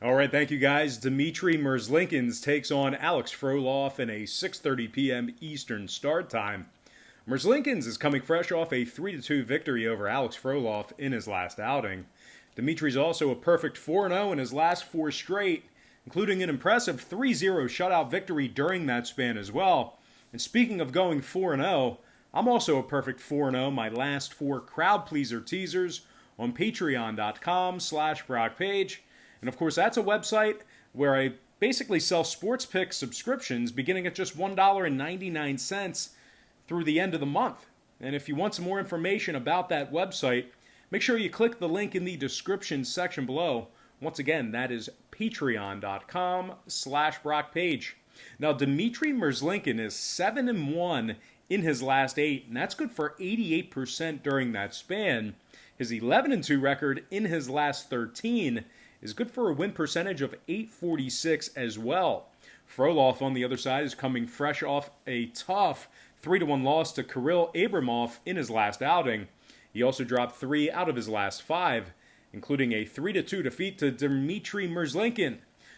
All right, thank you guys. Dmitry Murs takes on Alex Frolov in a 6:30 p.m. Eastern start time. Murs is coming fresh off a 3-2 victory over Alex Frolov in his last outing. Dmitry's also a perfect 4-0 in his last four straight, including an impressive 3-0 shutout victory during that span as well. And speaking of going 4-0, I'm also a perfect 4-0 my last four crowd pleaser teasers on patreon.com/BrockPage. And of course, that's a website where I basically sell sports pick subscriptions beginning at just $1.99 through the end of the month. And if you want some more information about that website, make sure you click the link in the description section below. Once again, that is patreon.com/BrockPage. Now, Dmitry Murs is 7-1 in his last 8, and that's good for 88% during that span. His 11-2 record in his last 13 is good for a win percentage of .846 as well. Frolov, on the other side, is coming fresh off a tough 3-1 loss to Kirill Abramov in his last outing. He also dropped 3 out of his last 5, including a 3-2 defeat to Dmitry Murs.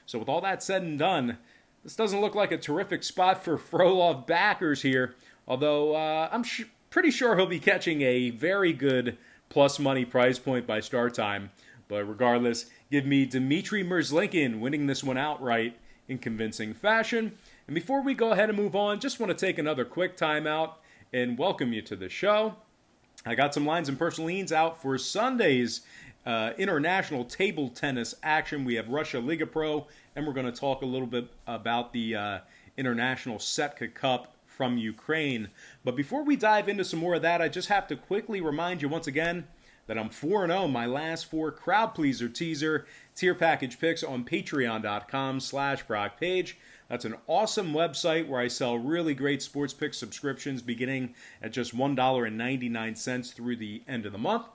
So with all that said and done, this doesn't look like a terrific spot for Frolov backers here, although I'm pretty sure he'll be catching a very good plus money price point by start time. But regardless, give me Dmitry Murs winning this one outright in convincing fashion. And before we go ahead and move on, just want to take another quick timeout and welcome you to the show. I got some lines and personal leans out for Sunday's international table tennis action. We have Russia Liga Pro, and we're going to talk a little bit about the international Setka Cup from Ukraine. But before we dive into some more of that, I just have to quickly remind you once again that I'm 4-0 my last four crowd pleaser teaser tier package picks on patreon.com/BrockPage. That's an awesome website where I sell really great sports pick subscriptions beginning at just $1.99 through the end of the month.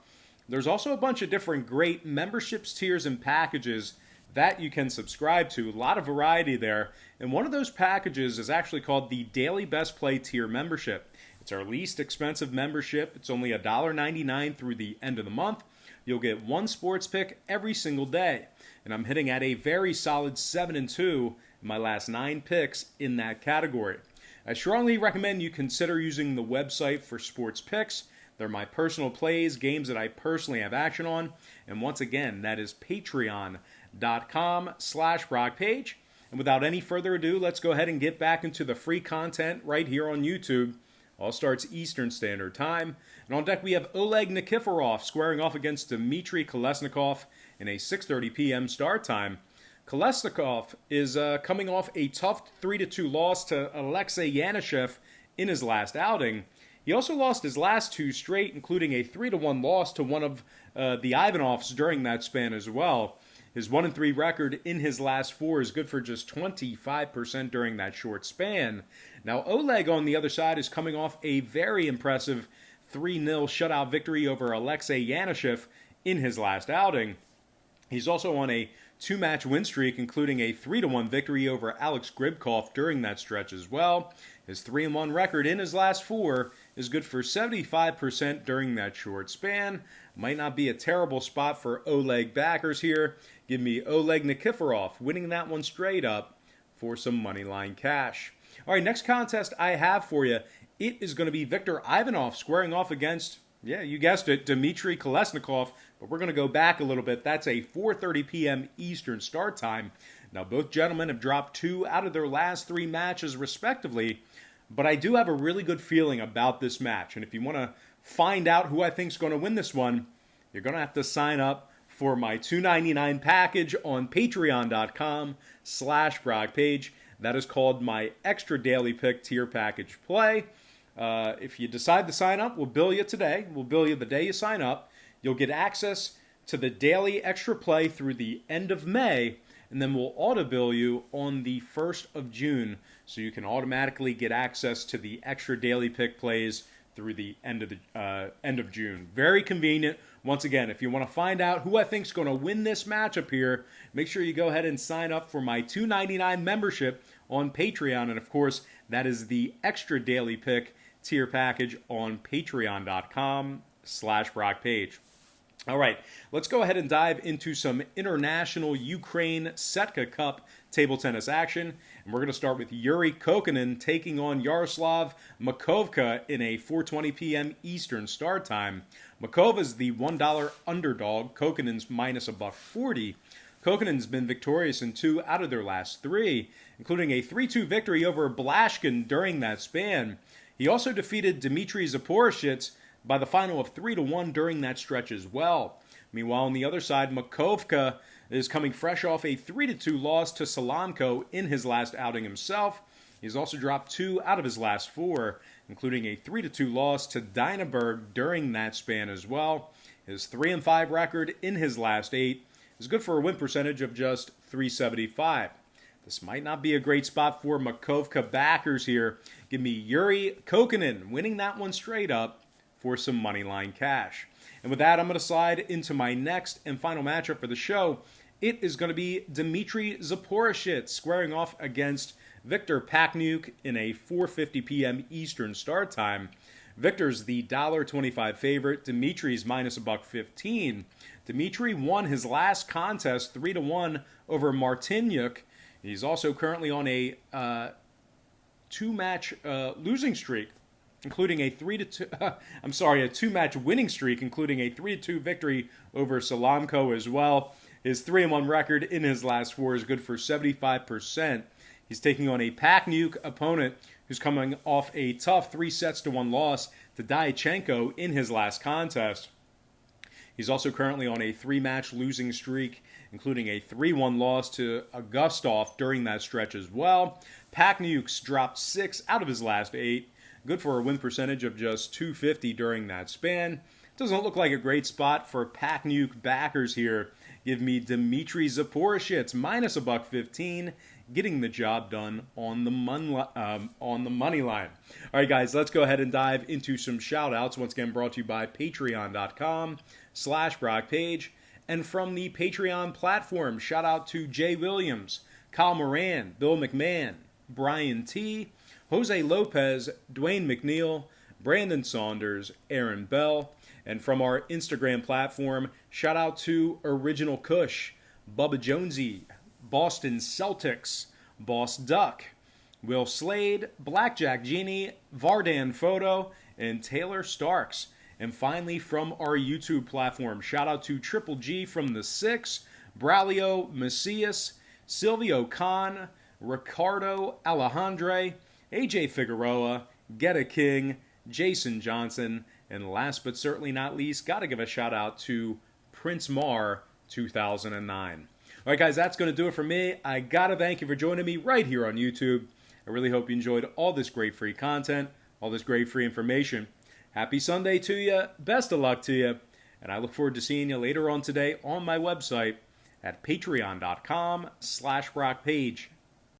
There's also a bunch of different great memberships, tiers, and packages that you can subscribe to. A lot of variety there. And one of those packages is actually called the Daily Best Play Tier Membership. It's our least expensive membership. It's only $1.99 through the end of the month. You'll get one sports pick every single day. And I'm hitting at a very solid 7-2 in my last 9 picks in that category. I strongly recommend you consider using the website for sports picks. They're my personal plays, games that I personally have action on. And once again, that is patreon.com/BrockPage. And without any further ado, let's go ahead and get back into the free content right here on YouTube. All starts Eastern Standard Time. And on deck we have Oleg Nikiforov squaring off against Dmitry Kolesnikoff in a 6:30 p.m. start time. Kolesnikoff is coming off a tough 3-2 loss to Alexei Yanishev in his last outing. He also lost his last 2 straight, including a 3-1 loss to one of the Ivanoffs during that span as well. His 1-3 record in his last 4 is good for just 25% during that short span. Now, Oleg, on the other side, is coming off a very impressive 3-0 shutout victory over Alexei Yanishev in his last outing. He's also on a 2-match win streak, including a 3-1 victory over Alex Gribkov during that stretch as well. His 3-1 record in his last 4 is good for 75% during that short span. Might not be a terrible spot for Oleg backers here. Give me Oleg Nikiforov winning that one straight up for some moneyline cash. All right, next contest I have for you, it is going to be Viktor Ivanoff squaring off against, yeah, you guessed it, Dmitry Kolesnikoff, but we're going to go back a little bit. That's a 4:30 p.m. Eastern start time. Now, both gentlemen have dropped 2 out of their last 3 matches respectively, but I do have a really good feeling about this match. And if you want to find out who I think is going to win this one, you're going to have to sign up for my $2.99 package on patreon.com/BrockPage. That is called my Extra Daily Pick Tier Package Play. If you decide to sign up, we'll bill you today. We'll bill you the day you sign up. You'll get access to the daily extra play through the end of May, and then we'll auto-bill you on the 1st of June, so you can automatically get access to the extra daily pick plays through the end of June. Very convenient. Once again, if you want to find out who I think is going to win this matchup here, make sure you go ahead and sign up for my $2.99 membership on Patreon. And of course, that is the Extra Daily Pick tier package on patreon.com/BrockPage. All right, let's go ahead and dive into some international Ukraine Setka Cup table tennis action. And we're going to start with Yuri Kokkonen taking on Yaroslav Makovica in a 4:20 p.m. Eastern start time. Makova's the $1 underdog. Kokkonen's minus $1.40. Kokkonen's been victorious in 2 out of their last 3, including a 3-2 victory over Blashkin during that span. He also defeated Dmitry Porschits by the final of 3-1 during that stretch as well. Meanwhile, on the other side, Makovica is coming fresh off a 3-2 loss to Salamko in his last outing himself. He's also dropped 2 out of his last 4, including a 3-2 loss to Dynaburg during that span as well. His 3-5 record in his last 8 is good for a win percentage of just .375. This might not be a great spot for Makovica backers here. Give me Yuri Kokkonen winning that one straight up for some money line cash. And with that, I'm going to slide into my next and final matchup for the show. It is going to be Dmitry Porschits squaring off against Viktor Packnuke in a 4:50 p.m. Eastern start time. Viktor's the $1.25 favorite. Dmitry's minus $1.15. Dmitry won his last contest 3-1 over Martinyuk. He's also currently on a 2-match losing streak, including a 2-match winning streak, including a 3-2 victory over Salamko as well. His 3-1 record in his last 4 is good for 75%. He's taking on a Packnuke opponent who's coming off a tough 3-1 loss to Diachenko in his last contest. He's also currently on a 3-match losing streak, including a 3-1 loss to Augustov during that stretch as well. Packnuke's dropped 6 out of his last 8, good for a win percentage of just .250 during that span. Doesn't look like a great spot for Packnuke backers here. Give me Dmitry Porschits minus $1.15, getting the job done on the money line. All right, guys, let's go ahead and dive into some shout-outs. Once again, brought to you by patreon.com/BrockPage. And from the Patreon platform, shout out to Jay Williams, Kyle Moran, Bill McMahon, Brian T., Jose Lopez, Dwayne McNeil, Brandon Saunders, Aaron Bell. And from our Instagram platform, shout out to Original Kush, Bubba Jonesy, Boston Celtics, Boss Duck, Will Slade, Blackjack Genie, Vardan Photo, and Taylor Starks. And finally, from our YouTube platform, shout out to Triple G from the 6, Braulio Macias, Silvio Khan, Ricardo Alejandre, AJ Figueroa, Get a King, Jason Johnson, and last but certainly not least, got to give a shout out to Prince Mar 2009. All right, guys, that's going to do it for me. I got to thank you for joining me right here on YouTube. I really hope you enjoyed all this great free content, all this great free information. Happy Sunday to you. Best of luck to you. And I look forward to seeing you later on today on my website at patreon.com/BrockPage.